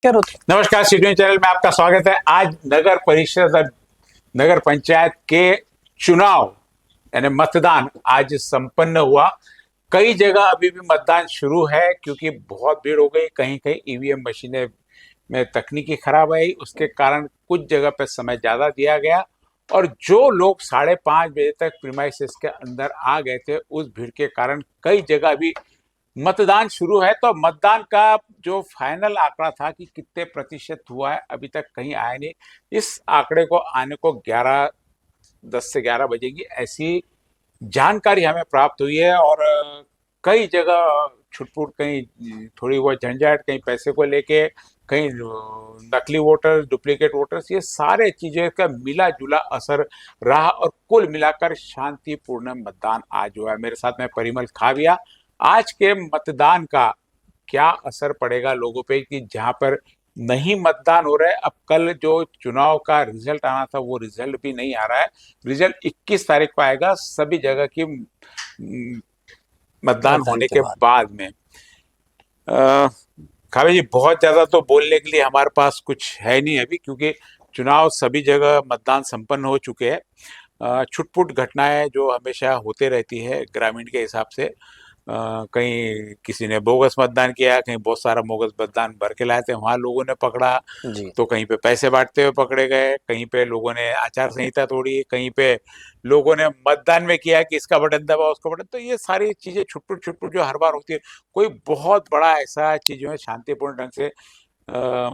क्या होती नमस्कार, सिटी चैनल में आपका स्वागत है। आज नगर परिषद और नगर पंचायत के चुनाव यानी मतदान आज संपन्न हुआ। कई जगह अभी भी मतदान शुरू है क्योंकि बहुत भीड़ हो गई। कहीं कहीं ईवीएम मशीनें में तकनीकी खराब आई, उसके कारण कुछ जगह पे समय ज्यादा दिया गया और जो लोग 5:30 बजे तक प्रीमाइसेस के अंदर आ गए थे, उस भीड़ के कारण कई जगह अभी मतदान शुरू है। तो मतदान का जो फाइनल आंकड़ा था कि कितने प्रतिशत हुआ है, अभी तक कहीं आया नहीं। इस आंकड़े को आने को 10 से 11 बजेगी, ऐसी जानकारी हमें प्राप्त हुई है। और कई जगह छुटपुट, कहीं थोड़ी बहुत झंझट, कहीं पैसे को लेके, कहीं नकली वोटर्स, डुप्लीकेट वोटर्स, ये सारे चीजें का मिला जुला असर रहा और कुल मिलाकर शांतिपूर्ण मतदान आज हुआ है। मेरे साथ में परिमल खाविया। आज के मतदान का क्या असर पड़ेगा लोगों पे कि जहां पर नहीं मतदान हो रहा है, अब कल जो चुनाव का रिजल्ट आना था वो रिजल्ट भी नहीं आ रहा है। रिजल्ट 21 तारीख को आएगा, सभी जगह की मतदान होने के बाद में। खावे जी, बहुत ज्यादा तो बोलने के लिए हमारे पास कुछ है नहीं अभी, क्योंकि चुनाव सभी जगह मतदान संपन्न हो चुके हैं। छुटपुट घटनाएं जो हमेशा होते रहती है ग्रामीण के हिसाब से। कहीं किसी ने बोगस मतदान किया, कहीं बहुत सारा बोगस मतदान भर के लाए थे, वहां लोगों ने पकड़ा। तो कहीं पे पैसे बांटते हुए पकड़े गए, कहीं पे लोगों ने आचार संहिता तोड़ी, कहीं पे लोगों ने मतदान में किया कि इसका बटन दबा उसका बटन। तो ये सारी चीजें छुटपुट छुटपुट जो हर बार होती है, कोई बहुत बड़ा ऐसा चीज जो है शांतिपूर्ण ढंग से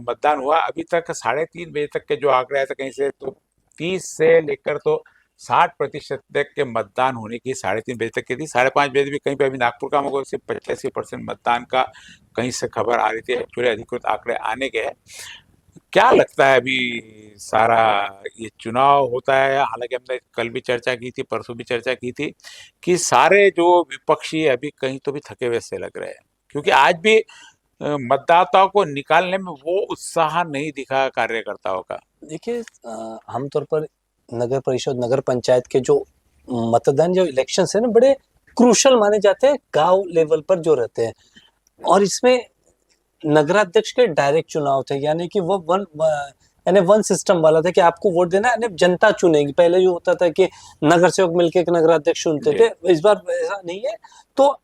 मतदान हुआ। अभी तक 3:30 बजे तक के जो आंकड़े आए थे, कहीं से तो 30 से लेकर तो 60% तक के मतदान होने की 3:30 बजे तक की थी। 5:30 बजे भी कहीं पे, अभी नागपुर का मुझे सिर्फ 85% मतदान का कहीं से खबर आ रही थी। एक्चुअली अधिकृत आंकड़े आने के हैं। क्या लगता है अभी सारा ये चुनाव होता है, हालांकि हमने कल भी चर्चा की थी, परसों भी चर्चा की थी कि सारे जो विपक्षी अभी कहीं तो भी थके हुए से लग रहे हैं, क्योंकि आज भी मतदाताओं को निकालने में वो उत्साह नहीं दिखा कार्यकर्ताओं का। देखिए, आमतौर पर नगर परिषद नगर पंचायत के जो मतदान जो इलेक्शन है ना, बड़े क्रूशल माने जाते हैं गांव लेवल पर जो रहते हैं। और इसमें नगराध्यक्ष के डायरेक्ट चुनाव थे, यानी कि वो वन सिस्टम वाला था कि आपको वोट देना है, जनता चुनेगी। पहले जो होता था कि नगर सेवक मिलकर एक नगराध्यक्ष चुनते थे, इस बार ऐसा नहीं है। तो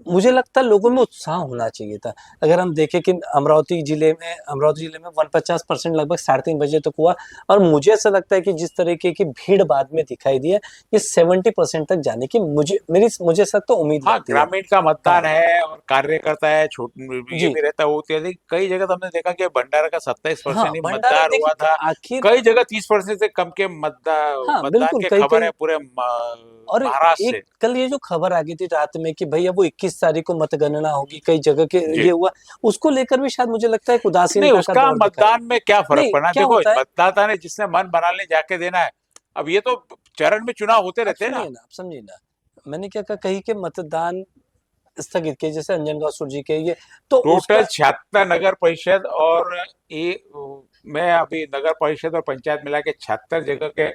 मुझे लगता है लोगों में उत्साह होना चाहिए था। अगर हम देखें कि अमरावती जिले में 50% लगभग 3:30 बजे तक हुआ। और मुझे ऐसा लगता है कि जिस तरीके की भीड़ बाद में दिखाई दी है, ये 70% तक जाने की मुझे सख्त तो उम्मीद हाँ, लगती है। ग्रामीण का मतदान है और कार्यकर्ता है, ये भी रहता है। वो कई जगह तो हमने देखा कि भंडारा का 27% ही मतदान हुआ था। कई जगह 30% से कम के मतदान के खबर है पूरे और महाराष्ट्र से। कल ये जो खबर आ गई थी रात में कि भैया वो 21 तारीख को मतगणना होगी, कई जगह के ये हुआ, उसको लेकर भी शायद मुझे लगता है उदासीनता नहीं, उसका मतदान में क्या फर्क पड़ना। देखो, मतदाता ने जिसने मन बना ले जाके देना है। अब ये तो चरण में चुनाव होते रहते हैं ना। आप समझिए ना, मैंने क्या कहा, कहीं के मतदान स्थगित किए, जैसे अंजनगांव सुरजी के, ये तो टोटल 76 नगर परिषद और मैं अभी नगर परिषद और पंचायत मिला के 76 जगह के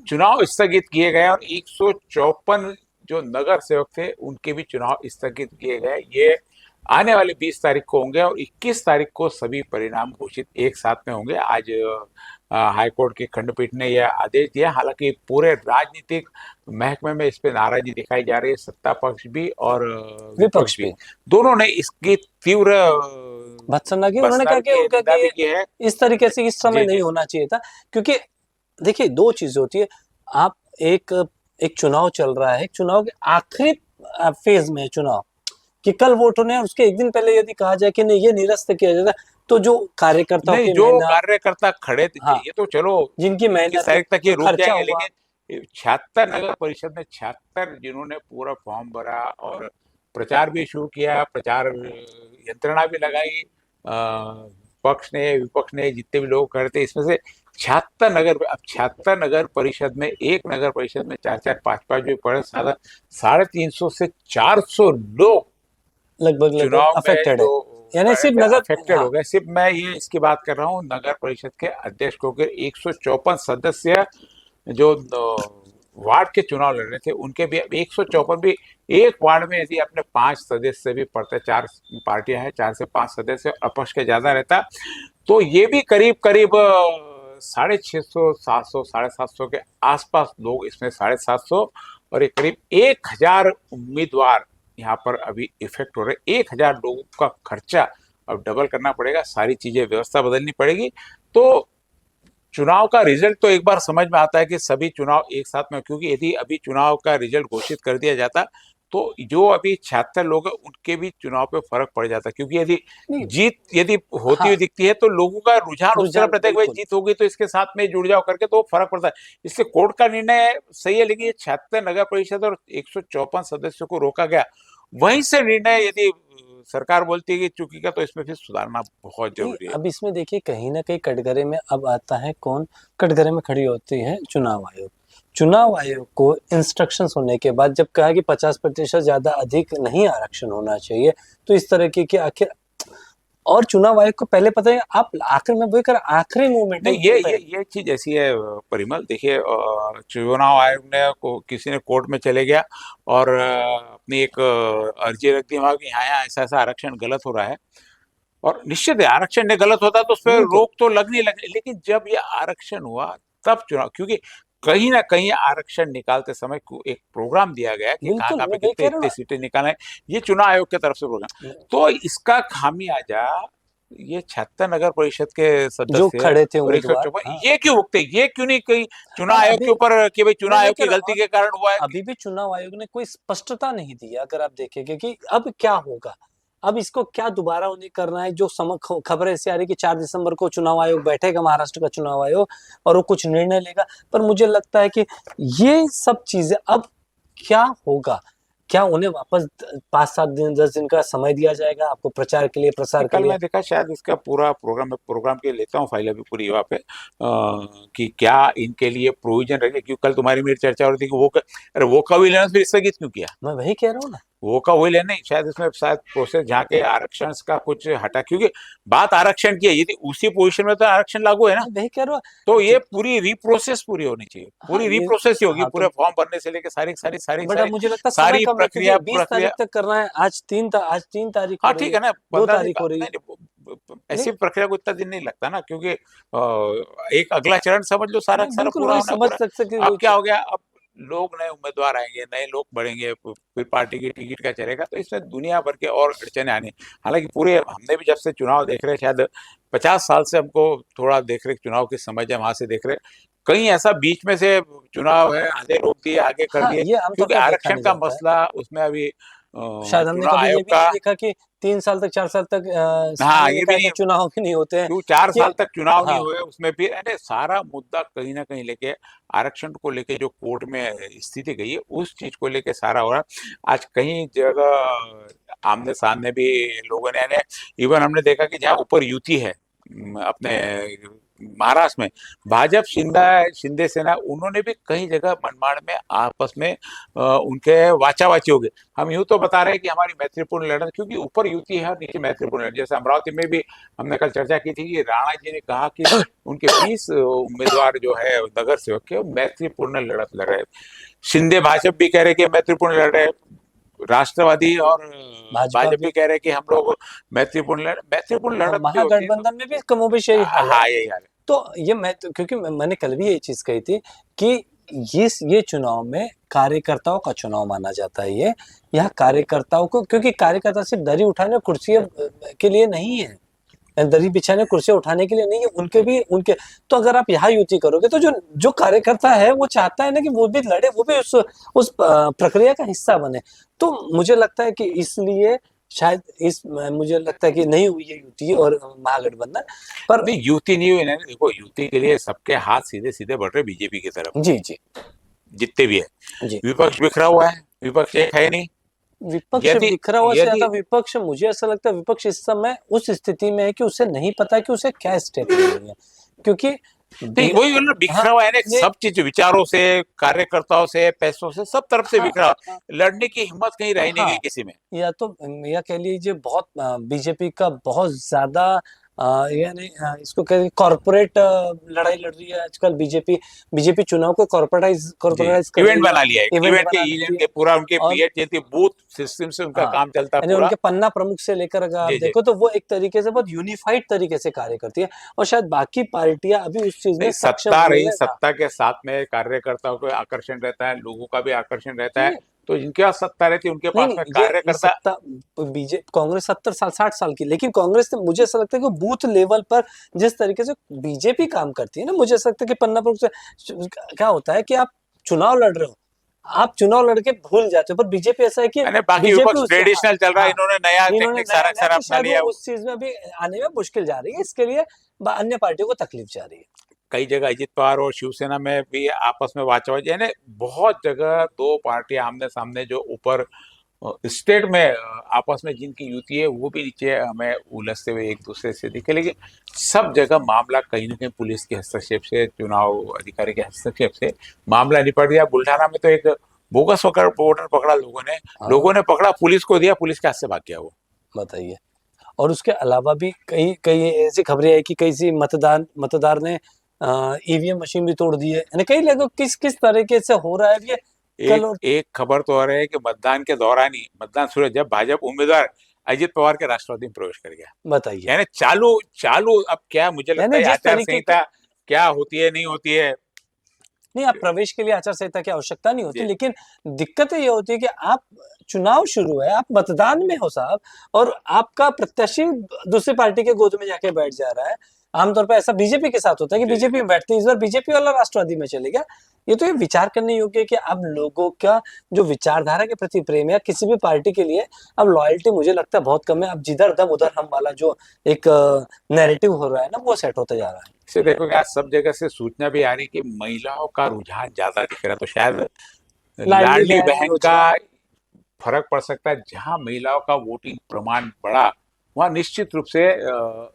चुनाव स्थगित किए गए और 154 जो नगर सेवक थे उनके भी चुनाव स्थगित किए गए। ये आने वाली 20 तारीख को होंगे और 21 तारीख को सभी परिणाम घोषित एक साथ में होंगे। आज हाईकोर्ट की खंडपीठ ने यह आदेश दिया। हालांकि पूरे राजनीतिक महकमे में इस पे नाराजगी दिखाई जा रही है, सत्ता पक्ष भी और विपक्ष भी। दोनों ने इसकी तीव्र भत्सना की। उन्होंने कहा कि उनका है इस तरीके से इस समय नहीं होना चाहिए था। क्योंकि देखिए, दो चीजें होती है। आप एक चुनाव चल रहा है, चुनाव के आखिरी फेज में चुनाव कि कल वोट होने हैं, उसके एक दिन पहले यदि कहा जाए कि नहीं ये निरस्त किया जाता, तो जो कार्यकर्ता खड़े थे, ये तो चलो जिनकी मेहनत तारीख तक ये रुक जाएंगे, लेकिन 76 नगर परिषद में 76 जिन्होंने पूरा फॉर्म भरा और प्रचार भी शुरू किया, प्रचार यंत्रणा भी लगाई, पक्ष ने विपक्ष ने जितने भी लोग करते, इसमें से 76 नगर परिषद में, एक नगर परिषद में 4-4, 5-5 जो पड़े, 350 से 400 लोग लगभग चुनाव अफेक्टेड है, यानी सिर्फ नगर अफेक्टेड हो गए। सिर्फ मैं ये इसकी बात कर रहा हूँ नगर परिषद के अध्यक्ष को, 154 सदस्य जो वार्ड के चुनाव लड़ रहे थे, उनके भी 154 भी एक वार्ड में यदि अपने 5 सदस्य भी पड़ते, 4 पार्टियां हैं, 4 से 5 सदस्य, अपक्ष के ज्यादा रहता, तो ये भी करीब करीब 650, 700, 750 के आसपास लोग इसमें 750 और एक करीब 1000 उम्मीदवार यहाँ पर अभी इफेक्ट हो रहे। 1000 लोगों का खर्चा अब डबल करना पड़ेगा, सारी चीजें व्यवस्था बदलनी पड़ेगी। तो चुनाव का रिजल्ट तो एक बार समझ में आता है कि सभी चुनाव एक साथ में, क्योंकि यदि अभी चुनाव का रिजल्ट घोषित कर दिया जाता तो जो अभी 76 लोग हैं उनके भी चुनाव पे फर्क पड़ जाता, क्योंकि यदि नहीं, जीत यदि होती हाँ, हुई दिखती है तो लोगों का रुझान उस तरफ रुझान रहता है कि भाई बिल्कुल। जीत होगी तो इसके साथ में जुड़ जाओ करके, तो फर्क पड़ता है। इसलिए कोर्ट का निर्णय सही है, लेकिन ये 76 नगर परिषद और 154 सदस्यों को रोका गया, वहीं से निर्णय यदि सरकार बोलती है कि चुकीगा तो इसमें फिर सुधारना बहुत नहीं, जरूरी है। अब इसमें देखिए कहीं ना कहीं कटघरे में अब आता है कौन, कटघरे में खड़ी होती है चुनाव आयोग। चुनाव आयोग को इंस्ट्रक्शंस होने के बाद जब कहा कि 50% ज्यादा अधिक नहीं आरक्षण होना चाहिए, तो इस तरह की कि आखिर, और चुनाव आयोग को पहले पता है, आप आखिर में वही कर आखिरी मूवमेंट नहीं, ये चीज ऐसी है परिमल, देखिए चुनाव आयोग ने किसी ने कोर्ट में चले गया और अपनी एक अर्जी रख दी वहां कि यहाँ यहाँ ऐसा ऐसा आरक्षण गलत हो रहा है, और निश्चित है आरक्षण ने गलत होता तो उस पर बिल्कुल रोक तो लगनी लगे, लेकिन जब ये आरक्षण हुआ तब चुनाव, क्योंकि कहीं ना कहीं आरक्षण निकालते समय एक प्रोग्राम दिया गया कि कहाँ बिल्कुल, कहाँ पे मैं वही कितने कह रहा हूँ इतने सीटें निकालना है, ये चुनाव आयोग की तरफ से प्रोग्राम। ना, तो इसका खामियाजा ये 76 नगर परिषद के जो सदस्य खड़े थे और उम्मीदवार, 154, हाँ। ये क्यों भुगते, ये क्यों नहीं कहीं चुनाव और आयोग के अभी ऊपर कि भाई चुनाव मैं वही आयोग कह की रहा गलती हूँ, के कारण हुआ है। अभी भी चुनाव आयोग ने कोई स्पष्टता नहीं दी। अगर आप देखेंगे कि अब क्या होगा, अब इसको क्या दोबारा उन्हें करना है। जो खबर ऐसी आ रही है कि 4 दिसंबर को चुनाव आयोग बैठेगा, महाराष्ट्र का चुनाव आयोग, और वो कुछ निर्णय लेगा। पर मुझे लगता है कि ये सब चीजें अब क्या होगा, क्या उन्हें वापस 5-7 दिन 10 दिन का समय दिया जाएगा आपको प्रचार के लिए, प्रसार के कल लिए? मैं देखा, शायद इसका पूरा प्रोग्राम, मैं प्रोग्राम के लेता हूँ फाइल अभी पूरी युवा पे कि क्या इनके लिए प्रोविजन रखे, क्योंकि कल तुम्हारी मेरी चर्चा हो रही थी कि अरे वो का विलयन फिर स्थगित क्यों किया, मैं वही कह रहा हूँ ना। वो का वही लेना नहीं, शायद इसमें शायद प्रोसेस जहाँ के आरक्षण का कुछ हटा, क्योंकि बात आरक्षण की है, यदि उसी पोजीशन में तो आरक्षण लागू है ना, मैं वही कह रहा तो हूँ। ये पूरी रिप्रोसेस पूरी होनी चाहिए, हाँ पूरी ये, रिप्रोसेस ही होगी, हाँ पूरे तो फॉर्म भरने से लेके सारी सारी सारी बट अब सारी मुझे लगता है समय सारी कम है, क्योंकि प्रक्रिया 20 प्रक्रिया। तारीख तक करना है। आज 3 तारीख हो हाँ रही ठीक है, है ना, दो 15 दिन तारीख का हो रही है। नहीं नहीं, ऐसी नहीं, प्रक्रिया को इतना दिन नहीं लगता ना, क्योंकि एक अगला चरण समझ लो सारा नहीं सारा बिल्कुल पूरा वही होना समझ पूरा। सकते अब क्या हो गया, अब लोग नए उम्मीदवार आएंगे, नए लोग बढ़ेंगे, फिर पार्टी की टिकट का चलेगा, तो इसमें दुनिया भर के और अड़चने आनी। हालांकि पूरे हमने भी जब से चुनाव देख रहे हैं, शायद 50 साल से हमको थोड़ा देख रहे, चुनाव की समझ है वहां से देख रहे, कहीं ऐसा बीच में से चुनाव है आधे रोक दिए आगे कर हाँ दिए, ये आमतौर क्योंकि पर देखा आरक्षण नहीं का जाता है। मसला उसमें अभी शायद हमने चुनाव कभी ये आयोग भी का। नहीं देखा कि 3 साल तक 4 साल तक हाँ हमने ये देखा भी है कि नहीं, चुनाव भी नहीं होते हैं क्यों 4 साल कि, तक चुनाव नहीं हाँ हुए, उसमें फिर अरे सारा मुद्दा कहीं ना कहीं लेके आरक्षण को लेके जो कोर्ट में स्थिति गई है उस चीज को लेके सारा हो रहा। आज कहीं जगह आमने सामने भी लोगों ने, इवन हमने देखा कि जहाँ ऊपर युति है अपने महाराष्ट्र में, भाजपा शिंदे सेना, उन्होंने भी कई जगह मनमाड़ में आपस में उनके वाचावाची हो गए। हम यूं तो बता रहे हैं कि हमारी मैत्रीपूर्ण लड़त, क्योंकि ऊपर युति है और नीचे मैत्रीपूर्ण लड़त, जैसे अमरावती में भी हमने कल चर्चा की थी कि राणा जी ने कहा कि उनके 20 उम्मीदवार जो है नगर सेवक के मैत्रीपूर्ण लड़त लड़ रहे। शिंदे भाजपा भी कह रहे कि मैत्रीपूर्ण लड़ रहे, राष्ट्रवादी और भाजपा भाजपा भी, भी कह रहे कि हम लोग मैत्रीपूर्ण और लड़त भी होती है तो। महागठबंधन में भी कमोबेश यही हाल है। हाँ यही हाल है। तो ये मैं तो, क्योंकि मैंने कल भी ये चीज कही थी कि ये चुनाव में कार्यकर्ताओं का चुनाव माना जाता है। ये यहाँ कार्यकर्ताओं को, क्योंकि कार्यकर्ता सिर्फ दरी उठाने कुर्सियां के लिए नहीं है, दरी बिछाने कुर्सियां उठाने के लिए नहीं है, उनके भी उनके। तो अगर आप यहाँ युति करोगे तो जो जो कार्यकर्ता है वो चाहता है ना कि वो भी लड़े, वो भी उस प्रक्रिया का हिस्सा बने। तो मुझे लगता है कि इसलिए शायद मुझे लगता है कि नहीं हुई है युति और महागठबंधन। पर नहीं युति नहीं हुई ना, देखो युति के लिए सबके हाथ सीधे सीधे बढ़ रहे बीजेपी की तरफ, जी जी जितने भी है। जी, विपक्ष बिखरा हुआ है, विपक्ष एक है नहीं। विपक्ष यदि बिखरा हुआ से यदि ज्यादा विपक्ष, मुझे ऐसा लगता है विपक्ष इस समय उस स्थिति में है कि उसे नहीं पता कि उसे क्या स्टेप लेनी है। क्योंकि नहीं वही बोल रहा, हाँ बिखरा हुआ है ना, ये, सब चीज विचारों से, कार्यकर्ताओं से, पैसों से, सब तरफ से हाँ बिखरा हुआ। लड़ने की हिम्मत कहीं रह नहीं हाँ, गई किसी में। या तो या कह लीजिए बहुत बीजेपी का बहुत ज्यादा यानी इसको कह कॉर्पोरेट लड़ाई लड़ रही है आजकल बीजेपी। बीजेपी चुनाव को कॉर्पोरेटाइज कर इवेंट रही बना है, लिया है, इवेंट इवेंट के बना इवेंट लेती है। के पूरा उनके और पीएच जैसे बूथ सिस्टम से उनका हाँ, काम चलता है यानी पूरा। उनके पन्ना प्रमुख से लेकर अगर आप जी जी। देखो तो वो एक तरीके से बहुत यूनिफाइड तरीके से कार्य करती है, और शायद बाकी पार्टियां अभी उस चीज में नहीं, सक्षम सत्ता नहीं रही, है। हाँ, सत्ता के साथ में कार्यकर्ताओं को आकर्षण रहता है, लोगों का भी आकर्षण रहता है। नहीं तो जिनके पास सत्ता रहती है उनके नहीं पास नहीं, में ये कार्यकर्ता। सत्ता, बीजेपी कांग्रेस 70 साल 60 साल की, लेकिन कांग्रेस से मुझे ऐसा लगता है कि बूथ लेवल पर जिस तरीके से बीजेपी काम करती है ना, मुझे ऐसा लगता है कि पन्ना प्रमुख से क्या होता है कि आप चुनाव लड़ रहे हो, आप चुनाव लड़के भूल जाते हो, पर बीजेपी ऐसा है कि मैंने बाकी बीजेपी विपक्ष उस, हाँ, ट्रेडिशनल चल रहा है, हाँ, इन्होंने नया इन्होंने टेक्निक नया सारा नया, सारा तो अपना शायद वो लिया। उस चीज में अभी आने में मुश्किल जा रही है, इसके लिए अन्य पार्टियों को तकलीफ जा रही है। कई जगह अजित पवार और शिवसेना में भी आपस में वाचावाची, यानी बहुत जगह दो पार्टियां आमने सामने जो ऊपर स्टेट में आपस में जिनकी युति है वो भी नीचे हमें उलझते हुए एक दूसरे से दिखे। लेकिन सब जगह मामला कहीं ना कहीं पुलिस के हस्तक्षेप से, चुनाव अधिकारी के हस्तक्षेप से मामला निपट गया। बुल्ढाना में तो एक बोगस वोटर पकड़ा लोगों ने, हाँ, पकड़ा, पुलिस को दिया, पुलिस के हाथ से भाग गया वो। बताइए। और उसके अलावा भी कई कई ऐसी खबरें आई कि कई सी मतदार ने ईवीएम मशीन भी तोड़ दी है, यानी कई लोगों किस तरीके से हो रहा है ये। कल एक और एक खबर तो आ रही है कि मतदान के दौरान ही, मतदान शुरू जब भाजपा उम्मीदवार अजित पवार के राष्ट्रवादी में प्रवेश कर गया। बताइए, यानी चालू चालू, अब क्या मुझे लगता यानी है जिस आचार तरीके के, संहिता क्या होती है नहीं होती है। नहीं, आप प्रवेश के लिए आचार संहिता की आवश्यकता नहीं होती, जी लेकिन दिक्कत ये होती है कि आप, चुनाव शुरू है, आप मतदान में हो साहब, और आपका प्रत्याशी दूसरी पार्टी के गोद में जाके बैठ जा रहा है। आमतौर पर ऐसा बीजेपी के साथ होता है कि जी जी। बीजेपी में बैठते हैं, इस बार बीजेपी वाला राष्ट्रवादी में चले गया। ये तो ये विचार करने योग्य है कि अब लोगों का जो विचारधारा के प्रति प्रेम है, या किसी भी पार्टी के लिए अब लॉयल्टी मुझे लगता है बहुत कम है। अब जिधर दम उधर हम वाला जो एक नैरेटिव हो रहा है ना, वो सेट होते जा रहा है। इसे देखो, आज सब जगह से सूचना भी आ रही है कि महिलाओं का रुझान ज्यादा दिख रहा है, तो शायद लाडली लाडली बहन बहन का योजना। फर्क पड़ सकता है। जहां महिलाओं का वोटिंग प्रमाण बढ़ा, वहां निश्चित रूप से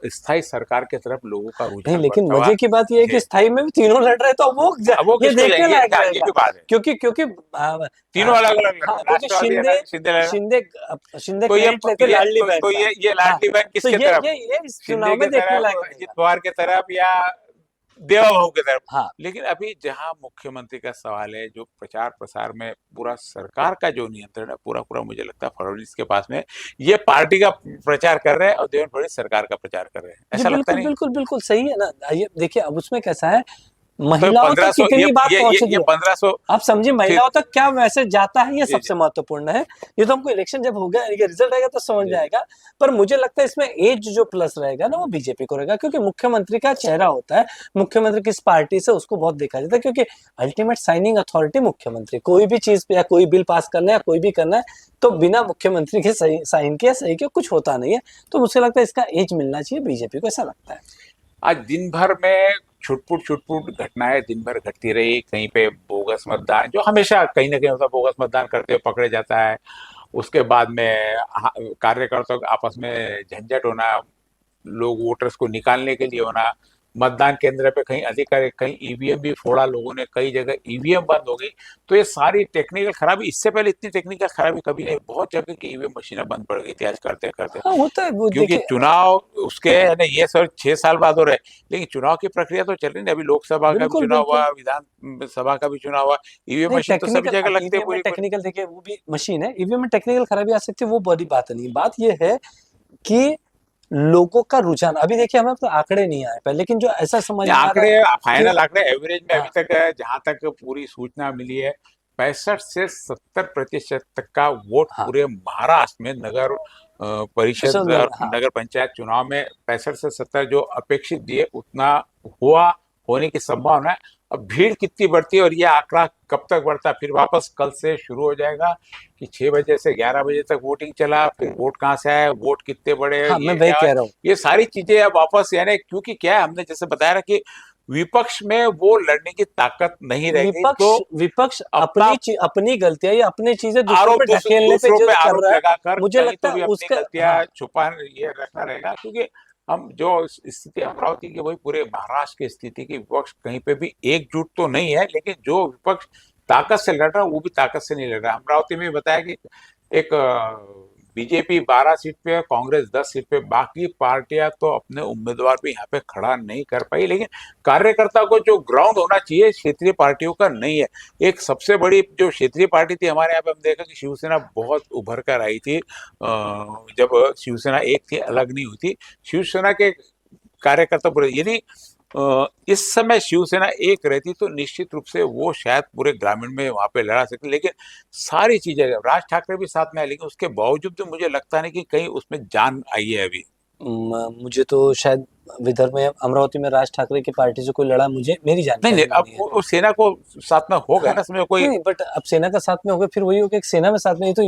स्थायी सरकार की तरफ लोगों का नहीं, रुझान लेकिन बढ़ता हुआ। मजे की बात यह है कि जी, स्थाई में भी तीनों लड़ रहे हैं, तो अब वो अब वो ये किसको देखने जाएंगे, लायक ये रहेगा। भी बात है। क्योंकि क्योंकि तीनों अलग अलग लड़ हाँ, रहे हैं, क्योंकि राष्ट्रवादी है ना, शिंदे लड़ रहा है। शिंदे शिंदे तो क्रेडिट लेते लाडली बहन तो का। ये हाँ, लाडली बहन तो किसके तरफ, ये इस शिंदे चुनाव के में देखने तरफ, लायक अजित रहेगा। पवार के तरफ, या देवा बहू की तरफ। हाँ, लेकिन अभी जहां मुख्यमंत्री का सवाल है, जो प्रचार प्रसार में पूरा सरकार का जो नियंत्रण है, पूरा पूरा मुझे लगता है फडणवीस के पास में। ये पार्टी का प्रचार कर रहे हैं और देवेंद्र फडणवीस सरकार का प्रचार कर रहे हैं, जी, ऐसा लगता बिल्कुल नहीं। बिल्कुल बिल्कुल सही है ना। ये देखिए, अब उसमें कैसा है, तो महिलाओं तक 1500, कितनी बात पहुंचती ये है, 1500 आप समझिए, फिर। महिलाओं तक क्या मैसेज जाता है, ये जी जी सबसे महत्वपूर्ण है। ये तो हमको इलेक्शन जब होगा, ये रिजल्ट आएगा तो समझ में जी आएगा। पर मुझे लगता है इसमें एज जो प्लस रहेगा ना, वो बीजेपी को रहेगा, क्योंकि मुख्यमंत्री का चेहरा होता है, मुख्यमंत्री किस पार्टी से, उसको बहुत देखा जाता है, क्योंकि अल्टीमेट साइनिंग अथॉरिटी मुख्यमंत्री, कोई भी चीज पे या कोई बिल पास करना है या कोई भी करना है, तो बिना मुख्यमंत्री के सही साइन किया सही किया कुछ होता नहीं है। तो मुझे लगता है इसका एज मिलना चाहिए बीजेपी को, ऐसा लगता है। आज दिन भर में छुटपुट घटनाएं दिन भर घटती रही। कहीं पे बोगस मतदान, जो हमेशा कहीं ना कहीं होता है, बोगस मतदान करते हुए पकड़े जाता है। उसके बाद में कार्यकर्ताओं के आपस में झंझट होना, लोग वोटर्स को निकालने के लिए होना, मतदान केंद्र पे कहीं अधिकारी, कहीं ईवीएम भी फोड़ा लोगों ने, कई जगह ईवीएम बंद हो गई। तो ये सारी टेक्निकल खराबी, इससे पहले इतनी टेक्निकल खराबी कभी नहीं, बहुत जगह की ईवीएम मशीनें बंद पड़ गई थी आज करते करते। हाँ, होता है वो, क्योंकि देखिए। चुनाव उसके यानी ये सर 6 साल बाद हो रहे हैं, लेकिन चुनाव की प्रक्रिया तो चल रही है। अभी लोकसभा का भी बिल्कुल चुनाव हुआ, बिल्कुल। विधान सभा का भी चुनाव हुआ। ईवीएम नहीं, मशीन तो सभी टेक्निकल, जगह अब लगते हैं ईवीएम में पूरी पूरी। टेक्निकल, देखिए वो भी मशीन है, ईवीएम में टेक्निकल खराबी आ सकती है, वो बड़ी बात नहीं। बात ये है कि लोगों का रुझान, अभी देखिए हमें तो आंकड़े नहीं आए पर, लेकिन जो ऐसा समझ ये में आ रहा आंकड़े, है कि, फाइनल आंकड़े एवरेज में अभी हाँ, तक जहां तक पूरी सूचना मिली है, 65 से 70% तक का वोट हाँ, पूरे महाराष्ट्र में नगर परिषद और हाँ, नगर पंचायत चुनाव में 65 से 70 जो अपेक्षित दिए उतना हुआ, होने की संभावना है। अब भीड़ कितनी बढ़ती है और ये आंकड़ा कब तक बढ़ता है, फिर वापस कल से शुरू हो जाएगा कि 6 बजे से 11 बजे तक वोटिंग चला, फिर वोट कहाँ से आए, वोट कितने बड़े, हाँ, मैं ये वही क्या है, कह रहा हूँ। ये सारी चीजें अब वापस, यानी क्योंकि क्या है, हमने जैसे बताया ना कि विपक्ष में वो लड़ने की ताकत नहीं रह गई, विपक्ष तो विपक्ष अपना अपनी गलतियां या अपनी चीजें दूसरों आरोप पर ढकेलने पे दूसरों जो पे कर आरोप रहा है, लगाकर मुझे कहीं लगता तो है भी अपनी उसका, गलतियां हाँ, छुपा ये रखना रहेगा। क्योंकि हम जो स्थिति अमरावती की, वही पूरे महाराष्ट्र की स्थिति की, विपक्ष कहीं पे भी एकजुट तो नहीं है, लेकिन जो विपक्ष ताकत से लड़ रहा है वो भी ताकत से नहीं लड़ रहा। अमरावती में बताया कि एक बीजेपी 12 सीट पे, कांग्रेस 10 सीट पे, बाकी पार्टियां तो अपने उम्मीदवार भी यहाँ पे खड़ा नहीं कर पाई, लेकिन कार्यकर्ता को जो ग्राउंड होना चाहिए क्षेत्रीय पार्टियों का नहीं है। एक सबसे बड़ी जो क्षेत्रीय पार्टी थी हमारे यहाँ पे, हम देखा कि शिवसेना बहुत उभर कर आई थी, जब शिवसेना एक थी, अलग नहीं हुई थी। शिवसेना के कार्यकर्ता पूरे, यदि इस समय शिवसेना एक रहती तो निश्चित रूप से वो शायद पूरे ग्रामीण में वहां पे लड़ा सकती, लेकिन सारी चीजें, राज ठाकरे भी साथ में आए, लेकिन उसके बावजूद भी मुझे लगता नहीं कि कहीं उसमें जान आई है अभी। मुझे तो शायद विदर्भ में अमरावती में राज ठाकरे की पार्टी से कोई लड़ा, मुझे मेरी नहीं जानकारी नहीं, में अब नहीं है। वो सेना को साथ में हो गया हाँ, ना, इसमें कोई। नहीं बट अब सेना का साथ में हो गया, फिर वही हो गया कि सेना में साथ में, ये तो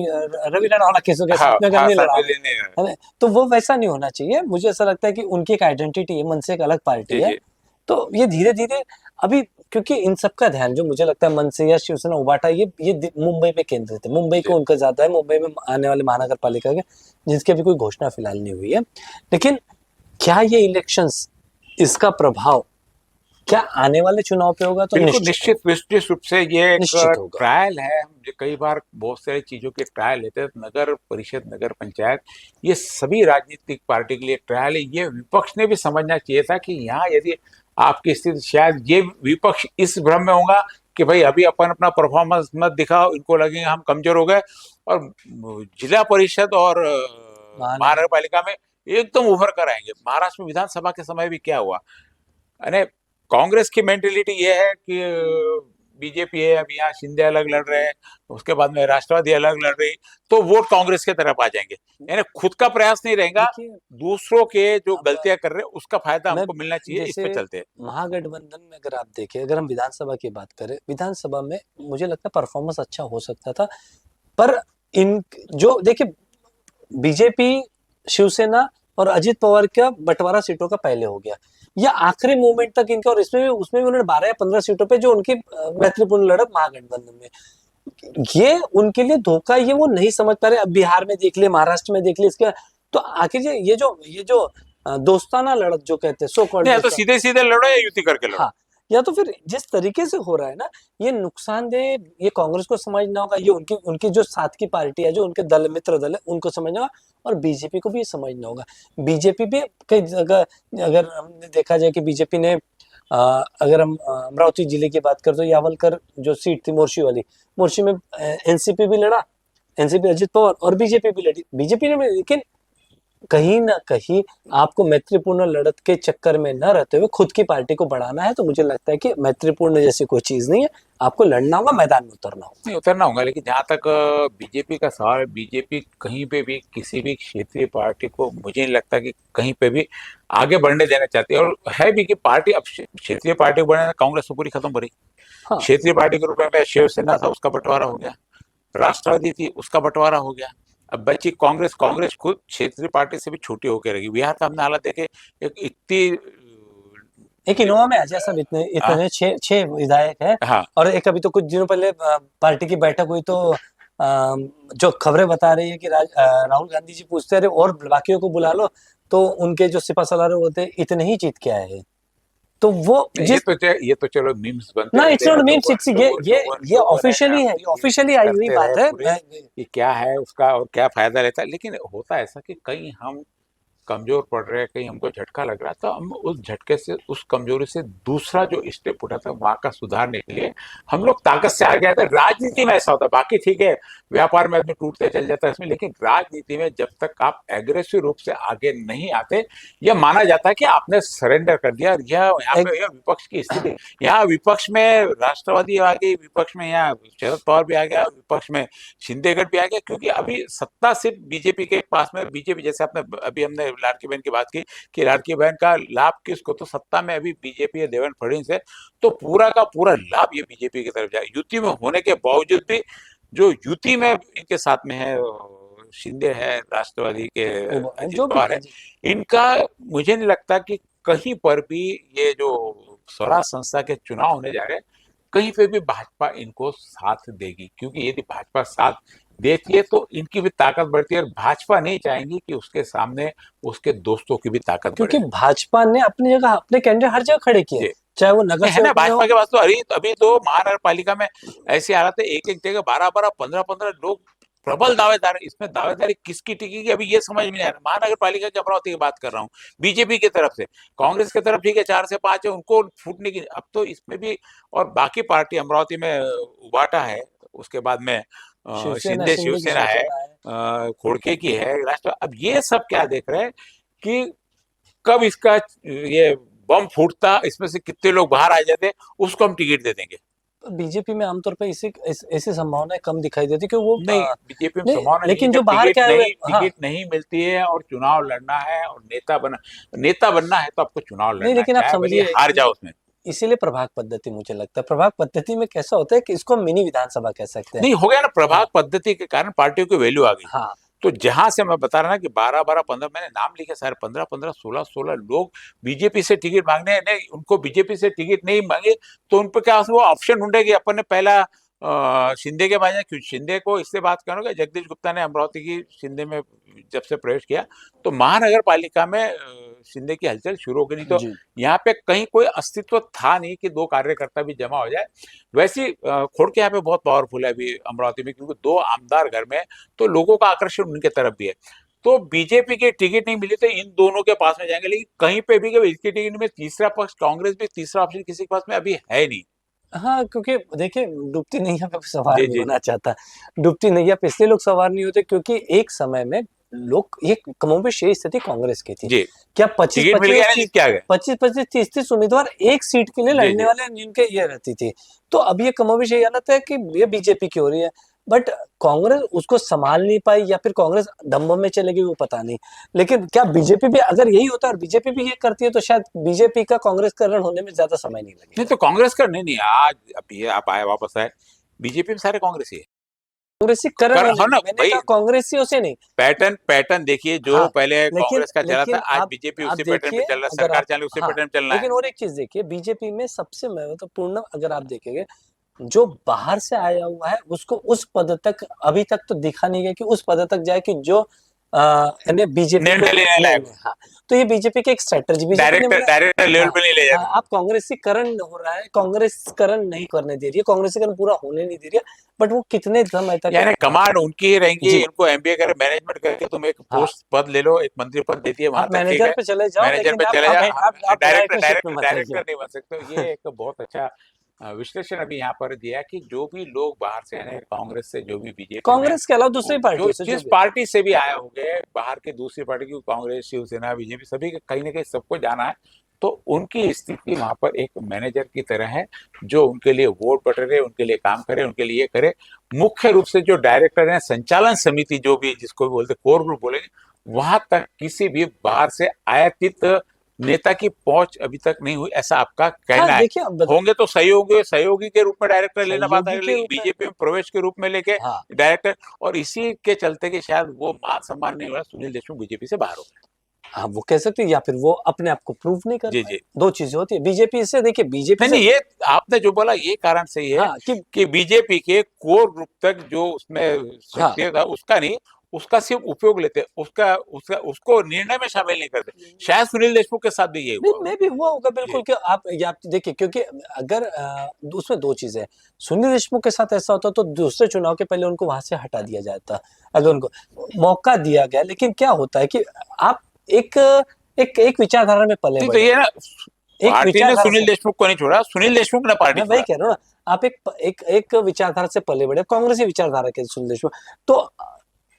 रवि लड़ावड़ा किसको के हाँ साथ में अगर हाँ, नहीं साथ लड़ा, में लेने हैं। है ना? तो वो वैसा नहीं होना चाहिए। मुझे ऐसा लगता है कि उनकी एक आइडेंटिटी है, मन से एक अलग पार्टी जी है। जी तो ये धीरे धीरे अभी, क्योंकि इन सबका ध्यान जो मुझे लगता है मन से या शिवसेना उबाटा, ये मुंबई पे केंद्रित है। मुंबई जी। को उनका ज्यादा है, मुंबई में आने वाले महानगर पालिका के, जिसकी अभी कोई घोषणा फिलहाल नहीं हुई है। लेकिन क्या ये इलेक्शंस, इसका प्रभाव क्या आने वाले चुनाव पे होगा? तो बिल्कुल निश्चित निश्चित होगा, निश्चित रूप से ये एक निश्चित होगा। ट्रायल है। हम जो कई बार बहुत सारी चीजों के ट्रायल लेते हैं, नगर परिषद, नगर पंचायत, ये सभी राजनीतिक पार्टी के लिए ट्रायल है। ये विपक्ष ने भी समझना चाहिए था कि यहाँ यदि आपकी स्थिति, शायद ये विपक्ष इस भ्रम में होगा कि भाई अभी अपन अपना परफॉर्मेंस मत दिखाओ, इनको लगेगा हम कमजोर हो गए, और जिला परिषद और महानगर, महानगर पालिका में एकदम उभर कर आएंगे। महाराष्ट्र में विधानसभा के समय भी क्या हुआ, अरे कांग्रेस की मेंटेलिटी ये है कि बीजेपी है, अब यहाँ शिंदे अलग लड़ रहे हैं, उसके बाद में राष्ट्रवादी अलग लड़ रही, तो वोट कांग्रेस की तरफ आ जाएंगे। यानी खुद का प्रयास नहीं रहेगा, देखिए दूसरों के जो अब गलतियां कर रहे हैं उसका फायदा मैं, हमको मिलना चाहिए, इस पे जैसे चलते हैं। महागठबंधन में अगर आप देखें, अगर हम विधानसभा की बात करें, विधानसभा में मुझे लगता है परफॉर्मेंस अच्छा हो सकता था। पर इन जो देखिए, बीजेपी, शिवसेना और अजित पवार का बंटवारा सीटों का पहले हो गया, या आखिरी मोमेंट तक इनका, और इसमें भी, उसमें भी उन्होंने 12 या 15 सीटों पे जो उनकी मैत्रीपूर्ण लड़त महागठबंधन में, ये उनके लिए धोखा, ये वो नहीं समझ पा रहे। अब बिहार में देख लिए, महाराष्ट्र में देख लिए, इसके तो आखिर ये जो दोस्ताना लड़त जो कहते हैं, सो कॉल्ड नहीं, या तो दोस्ताना, सीधे सीधे लड़ो या युति करके लड़ो। हाँ, या तो फिर जिस तरीके से हो रहा है ना, ये नुकसानदेह, ये कांग्रेस को समझना होगा, ये उनकी उनकी जो साथ की पार्टी है, जो उनके दल, मित्र दल है, उनको समझना होगा, और बीजेपी को भी ये समझना होगा। बीजेपी भी कई जगह, अगर हमने देखा जाए कि बीजेपी ने, अगर हम अमरावती जिले की बात करें तो यावलकर जो सीट थी मोर्शी वाली, मोर्शी में एनसीपी भी लड़ा, एनसीपी अजित पवार, और बीजेपी भी लड़ी, बीजेपी ने भी, लेकिन कहीं ना कहीं आपको मैत्रीपूर्ण लड़त के चक्कर में न रहते हुए खुद की पार्टी को बढ़ाना है। तो मुझे लगता है कि मैत्रीपूर्ण जैसी कोई चीज नहीं है, आपको लड़ना होगा, मैदान में उतरना होगा। नहीं, उतरना होगा, लेकिन जहां तक बीजेपी का सवाल है, बीजेपी कहीं पे भी किसी भी क्षेत्रीय पार्टी को मुझे नहीं लगता कि कहीं पे भी आगे बढ़ने देना चाहती है। और है भी कि पार्टी अब क्षेत्रीय पार्टी बढ़ने, कांग्रेस तो पूरी खत्म हो रही। हाँ, क्षेत्रीय पार्टी के रूप में शिवसेना था, उसका बंटवारा हो गया, राष्ट्रवादी थी, उसका बंटवारा हो गया, अब बची कांग्रेस। कांग्रेस खुद क्षेत्रीय पार्टी से भी छोटी होकर रहेगी। बिहार का हमने हालत देखे, एक इतनी एक इनोवा में अजय साहब इतने हाँ इतने छह छह विधायक है, हाँ और एक अभी तो कुछ दिनों पहले पार्टी की बैठक हुई, तो जो खबरें बता रही है कि राहुल गांधी जी पूछते रहे और बाकियों को बुला लो, तो उनके जो सिपा सलार होते इतने ही जीत के आए हैं। तो वो जिस, ये तो चलो मीम्स बनते ना, रहते इट्स नॉट हैं, मीम्स, इट्स ये ऑफिशियली है, ये ऑफिशियली आई हुई करते रहे बात है। पूरे कि क्या है उसका और क्या फायदा लेता है। लेकिन होता ऐसा कि कहीं हम कमजोर पड़ रहे हैं, कहीं हमको झटका लग रहा है, तो हम उस झटके से, उस कमजोरी से दूसरा जो स्टेप उठाता है वहां का सुधारने के लिए हम लोग ताकत से आगे आते हैं। राजनीति में ऐसा होता है, बाकी ठीक है, व्यापार में आदमी टूटते चल जाता है इसमें, लेकिन राजनीति में जब तक आप एग्रेसिव रूप से आगे नहीं आते, यह माना जाता है कि आपने सरेंडर कर दिया। यह यहाँ पे यह विपक्ष की स्थिति, यहाँ विपक्ष में राष्ट्रवादी आ गई, विपक्ष में यहाँ शरद पवार भी आ गया, विपक्ष में शिंदेगढ़ भी आ गया, क्योंकि अभी सत्ता सिर्फ बीजेपी के पास में। बीजेपी, जैसे आपने अभी हमने लाड़की बहन की बात की कि लाड़की बहन का लाभ किसको, तो सत्ता में अभी बीजेपी है, देवेंद्र फडणवीस है, तो पूरा का पूरा लाभ ये बीजेपी की तरफ जाए। युति में होने के बावजूद भी जो युति में इनके साथ में है, शिंदे है, राष्ट्रवादी के अजित जो भी पवार है, इनका मुझे नहीं लगता कि कहीं पर भी ये जो स्वराज संस्था के चुनाव होने जा रहे हैं, कहीं पे भी भाजपा इनको साथ देगी। क्योंकि यदि भाजपा साथ देती है तो इनकी भी ताकत बढ़ती है, और भाजपा नहीं चाहेंगी कि उसके सामने उसके दोस्तों की भी ताकत क्योंकि बढ़े। भाजपा ने अपनी जगह अपने कैंडिडेट हर जगह खड़े किए, जी, चाहे वो नगर है ना, सेवक में हो। भाजपा के पास तो अभी तो महानगर पालिका में ऐसी हालत है, एक एक जगह 12-12, 15-15 लोग प्रबल दावेदार है। इसमें दावेदारी किसकी टिकेगी अभी ये समझ में नहीं आ रहा। महानगर पालिका की अमरावती की बात कर रहा हूँ, बीजेपी की तरफ से। कांग्रेस की तरफ ठीक है 4 से 5 है, उनको फूटने की। अब तो इसमें भी और बाकी पार्टी अमरावती में उबाटा है, उसके बाद में शिवसेना, शिंदे शिंदे की शिवसेना है, शिवसेना है। खोड़के की है, राष्ट्र। अब ये सब क्या देख रहे हैं कि कब इसका ये बम फूटता, इसमें से कितने लोग बाहर आ जाते, उसको हम टिकट दे देंगे। बीजेपी में आमतौर पर ऐसी संभावनाएं कम दिखाई देती कि वो नहीं, बीजेपी में नहीं, संभावना नहीं है। लेकिन जब जो बाहर के आए हुए, हाँ, टिकट नहीं मिलती है और चुनाव लड़ना है और नेता बनना है, तो आपको चुनाव नहीं, लड़ना है, लेकिन आप चाहे भले समझिए हार जाओ उसमें। इसीलिए प्रभाग पद्धति मुझे लगता है, प्रभाग पद्धति में कैसा होता है कि इसको मिनी विधानसभा कह सकते हैं। नहीं, हो गया ना, हाँ, प्रभाग पद्धति के कारण पार्टियों की वैल्यू आ गई। हाँ, तो जहां से मैं बता रहा ना कि 12-12, 15, मैंने नाम लिखे सारे, 15-15, 16-16 लोग बीजेपी से टिकट मांगने हैं। नहीं, उनको बीजेपी से टिकट नहीं मांगे तो उन पर क्या वो ऑप्शन ढूंढेगी। अपन ने पहला शिंदे के बारे में, शिंदे को इससे बात करूंगा, जगदीश गुप्ता ने अमरावती की शिंदे में जब से प्रवेश किया तो महानगर पालिका में शिंदे की हलचल शुरू हो गई। नहीं तो जी, यहाँ पे कहीं कोई अस्तित्व था नहीं कि 2 कार्यकर्ता भी जमा हो जाए। वैसी खोड़के यहाँ पे बहुत पावरफुल है अभी अमरावती में, क्योंकि 2 आमदार घर में, तो लोगों का आकर्षण उनके तरफ भी है। तो बीजेपी के टिकट नहीं मिली तो इन दोनों के पास में जाएंगे, लेकिन कहीं पे भी कि इसके टिकट में तीसरा पक्ष कांग्रेस भी, तीसरा ऑप्शन किसी के पास में अभी है नहीं। हाँ, क्योंकि देखिए डूबती नैया पे सवार जी नहीं जी होना चाहता। डूबती नैया पे इसलिए लोग सवार नहीं होते क्योंकि एक समय में लोग, ये कमोबेश यही स्थिति कांग्रेस की थी। जी, क्या पच्चीस टिकट मिल पच्चीस गया ना, जीत के आ गए। पच्चीस पच्चीस 30 उम्मीदवार एक सीट के लिए जी लड़ने जी। वाले जिनके ये रहती थी। तो अब ये कमोबेश यही हालत है कि ये बीजेपी की हो रही है, बट कांग्रेस उसको संभाल नहीं पाई या फिर कांग्रेस दम्भ में चलेगी वो पता नहीं। लेकिन क्या बीजेपी भी अगर यही होता और बीजेपी भी ये करती है तो शायद बीजेपी का कांग्रेस करण होने में ज्यादा समय नहीं नहीं लगेगा। तो कांग्रेस का नहीं, नहीं, आज अब ये आप आए वापस आए, बीजेपी में सारे कांग्रेसी है। कांग्रेसी करण कर होने हो में, ना मैंने भाई, कहा कांग्रेसियों से नहीं। पैटर्न पैटर्न देखिए, जो हाँ, पहले लेकिन कांग्रेस का चला था, लेकिन आज आप बीजेपी आप उसी पैटर्न पे देखिए, चल रहा है, अगर सरकार आप, चल रही उसी हाँ, पैटर्न पे चलना है। लेकिन और एक चीज देखिए, बीजेपी में सबसे महत्वपूर्ण अगर आप देखेंगे, जो बाहर से आया हुआ है उसको उस पद तक अभी तक तो दिखा नहीं गया कि उस पद तक जाए कि जो यानी बीजेपी को निर्णय लेने नहीं, लायक नहीं, हाँ, तो ये बीजेपी की एक स्ट्रेटजी, बीजेपी ने डायरेक्टर बोला, डायरेक्टर लेवल हाँ, पे नहीं ले हाँ, जाते। आप कांग्रेसीकरण हो रहा है, कांग्रेसकरण नहीं करने दे रही है, कांग्रेसीकरण पूरा होने नहीं दे रही है, बट वो कितने समय तक, यानी हाँ, कमांड उनकी ही रहेंगी, जी, इनको एमबीए करे, मैनेजमेंट करके तुम एक हाँ, पोस्ट पद ले लो, एक मंत्री पद देती है, वहां आप तक ठीक मैनेजर है। पे चले जाओ, मैनेजर लेकिन पे चले जा, आप डायरेक्टर डायरेक्टरशिप में डायरेक्टर मत डायरेक्टर आइए। नहीं बन सकते। तो ये एक बहुत अच्छा विश्लेषण अभी यहाँ पर दिया कि जो भी लोग बाहर से आए, कांग्रेस से, जो भी बीजेपी में, कांग्रेस के अलावा दूसरी जो पार्टियों से जो जिस भी, पार्टी से भी आए होंगे, बाहर की दूसरी पार्टी की, कांग्रेस, शिवसेना, बीजेपी, सभी के कहीं ना कहीं सबको जाना है। तो उनकी स्थिति वहां पर एक मैनेजर की तरह है, जो उनके लिए वोट बटोरे, उनके लिए काम करे, उनके लिए करे। मुख्य रूप से जो डायरेक्टर है, संचालन समिति जो भी जिसको भी बोलते, कोर ग्रुप बोलेंगे, वहां तक किसी भी बाहर से आयातित नेता की पहुंच अभी तक नहीं हुई, ऐसा आपका हाँ, कहना है। देखिए अब होंगे तो सहयोगी के रूप में डायरेक्टर लेना बात है, सहयोगी के लेकिन रूप में, बीजेपी में प्रवेश के रूप में लेके हाँ, डायरेक्टर, और इसी के चलते कि शायद वो मान सम्मान नहीं हो रहा, सुनील देशमुख बीजेपी से बाहर हो गए। हाँ, वो कह सकते हैं या फिर वो अपने आप को प्रूव नहीं कर जी पाए, जी। दो चीजें होती है। बीजेपी से, देखिए बीजेपी नहीं से, नहीं, ये आपने जो बोला ये कारण सही है हाँ, कि कि बीजेपी के कोर ग्रुप तक जो उसमें हाँ, सक्रिय था उसका नहीं, उसका सिर्फ उपयोग लेते, उसका उसका उसको निर्णय में शामिल नहीं करते। शायद सुनील देशमुख के साथ भी ये नहीं, हुआ मैं होगा। भी हुआ होगा जी बिल्कुल कि आप, या आप देखिए, क्योंकि अगर उसमें दो चीजें हैं। सुनील देशमुख के साथ ऐसा होता तो दूसरे चुनाव के पहले उनको वहां से हटा दिया जाता, अगर उनको मौका दिया गया। लेकिन क्या होता है कि आप एक एक विचारधारा में पले नहीं, तो बड़े, ये ना, एक पार्टी ने विचारधारा से, सुनील देशमुख को नहीं छोड़ा, सुनील देशमुख ने पार्टी मैं वही छोड़ा। कह रहा हूँ ना, आप एक विचारधारा से पले बड़े, कांग्रेसी विचारधारा के सुनील देशमुख। तो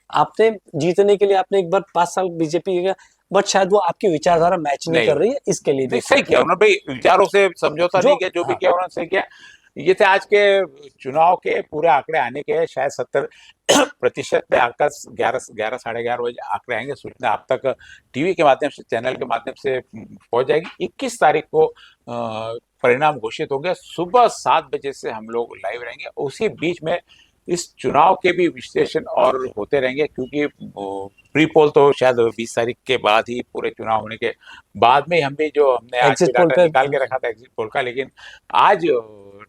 आपने जीतने के लिए आपने एक बार 5 साल बीजेपी किया, बट शायद वो आपकी विचारधारा मैच नहीं नहीं कर रही है, इसके लिए भी नहीं, सही ठीक है। किया उन्होंने भाई, विचारों से समझौता जो, नहीं किया, जो भी हाँ, किया उन्होंने सही किया। ये थे आज के चुनाव के पूरे आंकड़े आने के, शायद 70% पे आकर 11 साढ़े 11 बजे आंकड़े आएंगे। सूचना आप तक टीवी के माध्यम से, चैनल के माध्यम से पहुंच जाएगी। 21 तारीख को परिणाम घोषित होंगे, सुबह 7 बजे से हम लोग लाइव रहेंगे। उसी बीच में इस चुनाव के भी विश्लेषण और होते रहेंगे, क्योंकि प्री पोल तो शायद 20 तारीख के बाद ही, पूरे चुनाव होने के बाद में हम भी, जो हमने आज भी एग्जिट पोल डाटा पे, निकाल के रखा था एग्जिट पोल का, लेकिन आज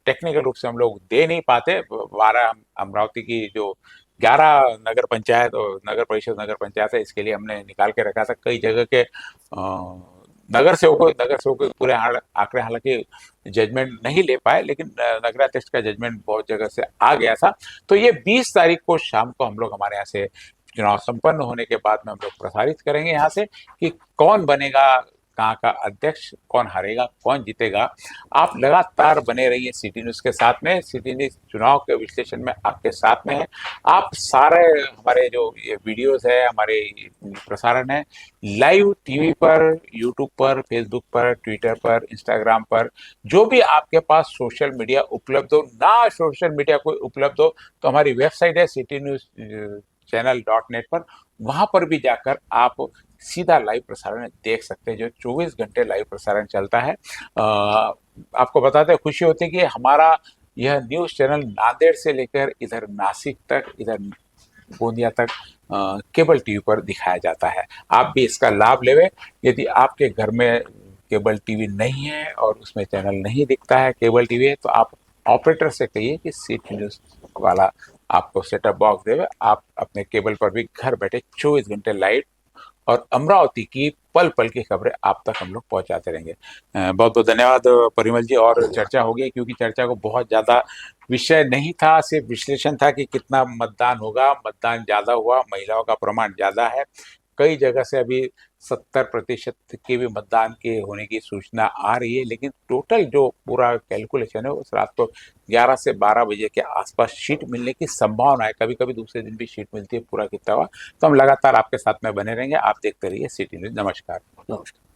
टेक्निकल रूप से हम लोग दे नहीं पाते। 12 अमरावती की जो 11 नगर पंचायत और नगर परिषद, नगर पंचायत है, इसके लिए हमने निकाल के रखा था। कई जगह के नगर सेवकों के पूरे आंकड़े हालांकि जजमेंट नहीं ले पाए, लेकिन नगराध्यक्ष का जजमेंट बहुत जगह से आ गया था। तो ये 20 तारीख को शाम को हम लोग हमारे यहाँ से चुनाव संपन्न होने के बाद में हम लोग प्रसारित करेंगे यहाँ से कि कौन बनेगा कहाँ का अध्यक्ष, कौन हारेगा, कौन जीतेगा। आप लगातार बने रहिए सिटी न्यूज के साथ में। सिटी न्यूज चुनाव के विश्लेषण में आपके साथ में है। आप सारे हमारे जो ये वीडियोस है, हमारे प्रसारण है लाइव टीवी पर, यूट्यूब पर, फेसबुक पर, ट्विटर पर, इंस्टाग्राम पर, जो भी आपके पास सोशल मीडिया उपलब्ध हो, ना सोशल मीडिया कोई उपलब्ध हो तो हमारी वेबसाइट है citynews.net पर, वहां पर भी जाकर आप सीधा लाइव प्रसारण देख सकते हैं, जो 24 घंटे लाइव प्रसारण चलता है। आपको बताते हैं खुशी होती है कि हमारा यह न्यूज चैनल नांदेड़ से लेकर इधर नासिक तक, इधर गोंदिया तक केबल टीवी पर दिखाया जाता है। आप भी इसका लाभ लेवे। यदि आपके घर में केबल टीवी नहीं है और उसमें चैनल नहीं दिखता है, केबल टीवी है, तो आप ऑपरेटर से कहिए कि सिटी न्यूज वाला आपको सेटअप बॉक्स देवे। आप अपने केबल पर भी घर बैठे 24 घंटे लाइव और अमरावती की पल पल की खबरें आप तक हम लोग पहुंचाते रहेंगे। बहुत बहुत धन्यवाद परिमल जी। और चर्चा हो गई, क्योंकि चर्चा को बहुत ज्यादा विषय नहीं था, सिर्फ विश्लेषण था कि कितना मतदान होगा। मतदान ज्यादा हुआ, महिलाओं का प्रमाण ज्यादा है। कई जगह से अभी 70% के भी मतदान के होने की सूचना आ रही है, लेकिन टोटल जो पूरा कैलकुलेशन है उस रात को 11 से 12 बजे के आसपास सीट मिलने की संभावना है। कभी कभी दूसरे दिन भी सीट मिलती है, पूरा कितना हुआ। तो हम लगातार आपके साथ में बने रहेंगे। आप देखते रहिए सिटी न्यूज। नमस्कार। नमस्कार।